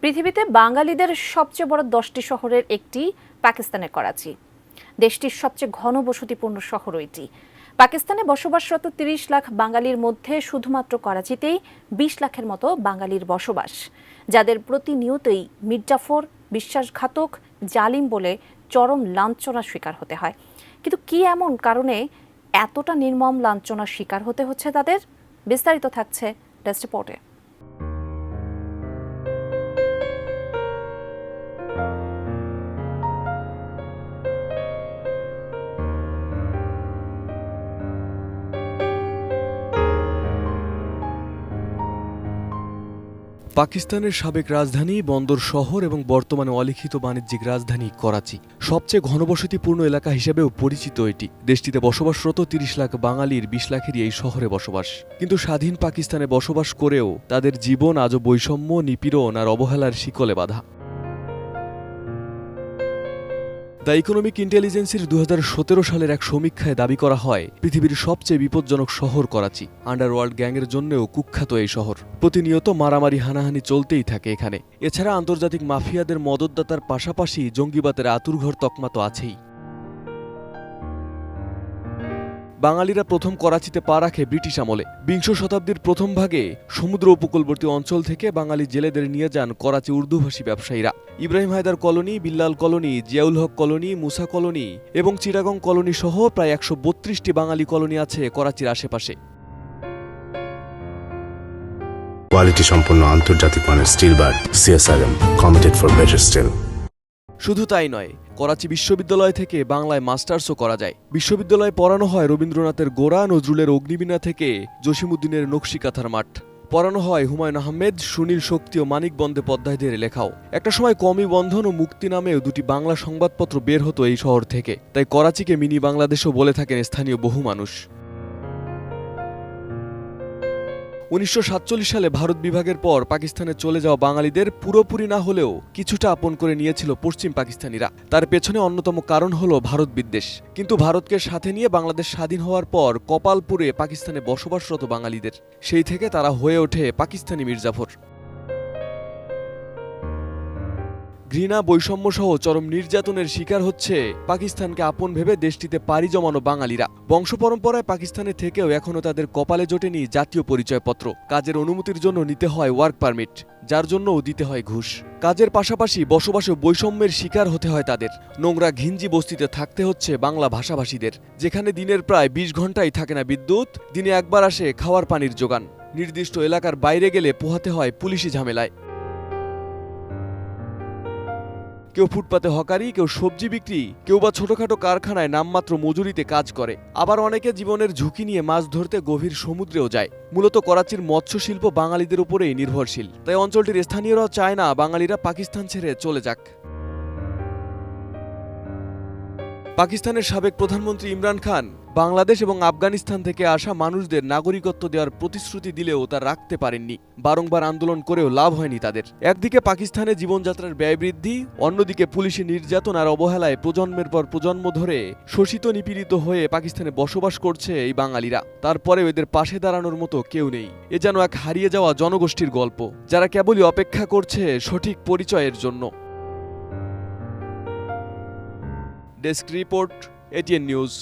পৃথিবীতে বাঙালিদের সবচেয়ে বড় 10টি শহরের একটি পাকিস্তানের করাচি। দেশটির সবচেয়ে ঘনবসতিপূর্ণ শহর এটি। পাকিস্তানে বসবাসরত 30 লাখ বাঙালির মধ্যে শুধুমাত্র করাচিতেই 20 লাখের মতো বাঙালির বসবাস, যাদের প্রতিনিয়তই মির্জাফর, বিশ্বাসঘাতক, জালিম বলে চরম লাঞ্ছনার শিকার হতে হয়। কিন্তু কি এমন কারণে এতটা নির্মম লাঞ্ছনার শিকার হতে হচ্ছে তাদের? বিস্তারিত থাকছে ডেস্ক রিপোর্টে। পাকিস্তানের সাবেক রাজধানী, বন্দর শহর এবং বর্তমানে অলিখিত বাণিজ্যিক রাজধানী করাচি। সবচেয়ে ঘনবসতিপূর্ণ এলাকা হিসেবেও পরিচিত এটি। দেশটিতে বসবাসরত 30 লাখ বাঙালির 20 লাখেরই এই শহরে বসবাস। কিন্তু স্বাধীন পাকিস্তানে বসবাস করেও তাদের জীবন আজও বৈষম্য, নিপীড়ন আর অবহেলার শিকলে বাঁধা। দ্য ইকোনমিক ইন্টেলিজেন্সির 2017 সালের এক সমীক্ষায় দাবি করা হয়, পৃথিবীর সবচেয়ে বিপজ্জনক শহর করাচি। আন্ডারওয়ার্ল্ড গ্যাংয়ের জন্যও কুখ্যাত এই শহর। প্রতিনিয়ত মারামারি, হানাহানি চলতেই থাকে এখানে। এছাড়া আন্তর্জাতিক মাফিয়াদের মদতদাতার পাশাপাশি জঙ্গিবাদের আতুরঘর তকমা তো আছেই। বাঙালিরা প্রথম করাচিতে পা রাখে ব্রিটিশ আমলে। 20 শতাব্দীর প্রথম ভাগে সমুদ্র উপকূলবর্তী অঞ্চল থেকে বাঙালি জেলেদের নিয়ে যান করাচি উর্দুভাষী ব্যবসায়ীরা। ইব্রাহিম হায়দার কলোনি, বিল্লাল কলোনি, জিয়াউল হক কলোনি, মুসা কলোনি এবং চিটাগং কলোনি সহ প্রায় 132টি বাঙালি কলোনি আছে করাচির আশেপাশে। কোয়ালিটি সম্পন্ন আন্তর্জাতিক মানের still bar CSRM, committed for better still. শুধু তাই নয়, করাচি বিশ্ববিদ্যালয় থেকে বাংলায় মাস্টার্সও করা যায়। বিশ্ববিদ্যালয়ে পড়ানো হয় রবীন্দ্রনাথের গোরা, নজরুলের অগ্নিবীণা থেকে জসিমউদ্দিনের নকশিকাঁথার মাঠ। পড়ানো হয় হুমায়ুন আহমেদ, সুনীল শক্তি ও মানিক বন্দ্যোপাধ্যায়দের লেখাও। একটা সময় কমি বন্ধন ও মুক্তি নামেও দুটি বাংলা সংবাদপত্র বের হতো এই শহর থেকে। তাই করাচিকে মিনি বাংলাদেশও বলে থাকেন স্থানীয় বহু মানুষ। 1947 সালে ভারত বিভাগের পর পাকিস্তানে চলে যাওয়া বাঙালিদের পুরোপুরি না হলেও কিছুটা আপন করে নিয়েছিল পশ্চিম পাকিস্তানিরা। তার পেছনে অন্যতম কারণ হলো ভারত বিদ্বেষ। কিন্তু ভারতকে সাথে নিয়ে বাংলাদেশ স্বাধীন হওয়ার পর কপাল পুড়ে পাকিস্তানে বসবাসরত বাঙালিদের। সেই থেকে তারা হয়ে ওঠে পাকিস্তানি মির্জাফর। ঘৃণা, বৈষম্য সহ চরম নির্যাতনের শিকার হচ্ছে পাকিস্তানকে আপন ভেবে দেশটিতে পাড়ি জমানো বাঙালিরা। বংশ পরম্পরায় পাকিস্তানে থেকেও এখনও তাদের কপালে জোটেনি জাতীয় পরিচয়পত্র। কাজের অনুমতির জন্য নিতে হয় ওয়ার্ক পারমিট, যার জন্যও দিতে হয় ঘুষ। কাজের পাশাপাশি বসবাসে বৈষম্যের শিকার হতে হয় তাদের। নোংরা ঘিঞ্জি বস্তিতে থাকতে হচ্ছে বাংলা ভাষাভাষীদের, যেখানে দিনের প্রায় 20 ঘন্টাই থাকে না বিদ্যুৎ, দিনে একবার আসে খাওয়ার পানির যোগান। নির্দিষ্ট এলাকার বাইরে গেলে পোহাতে হয় পুলিশি ঝামেলায়। কেউ ফুটপাতে হকারি, কেউ সবজি বিক্রি, কেউ বা ছোটখাটো কারখানায় নামমাত্র মজুরিতে কাজ করে। আবার অনেকে জীবনের ঝুঁকি নিয়ে মাছ ধরতে গভীর সমুদ্রেও যায়। মূলত করাচির মৎস্য শিল্প বাঙালিদের উপরেই নির্ভরশীল। তাই অঞ্চলটির স্থানীয়রাও চায় না বাঙালিরা পাকিস্তান ছেড়ে চলে যাক। পাকিস্তানের সাবেক প্রধানমন্ত্রী ইমরান খান বাংলাদেশ এবং আফগানিস্তান থেকে আসা মানুষদের নাগরিকত্ব দেওয়ার প্রতিশ্রুতি দিলেও তা রাখতে পারেননি। বারংবার আন্দোলন করেও লাভ হয়নি তাদের। একদিকে পাকিস্তানে জীবনযাত্রার ব্যয় বৃদ্ধি, অন্যদিকে পুলিশি নির্যাতন আর অবহেলায় প্রজন্মের পর প্রজন্ম ধরে শোষিত, নিপীড়িত হয়ে পাকিস্তানে বসবাস করছে এই বাঙালিরা। তারপরেও এদের পাশে দাঁড়ানোর মতো কেউ নেই। এ যেন এক হারিয়ে যাওয়া জনগোষ্ঠীর গল্প, যারা কেবলই অপেক্ষা করছে সঠিক পরিচয়ের জন্য। Desk report, ATN news.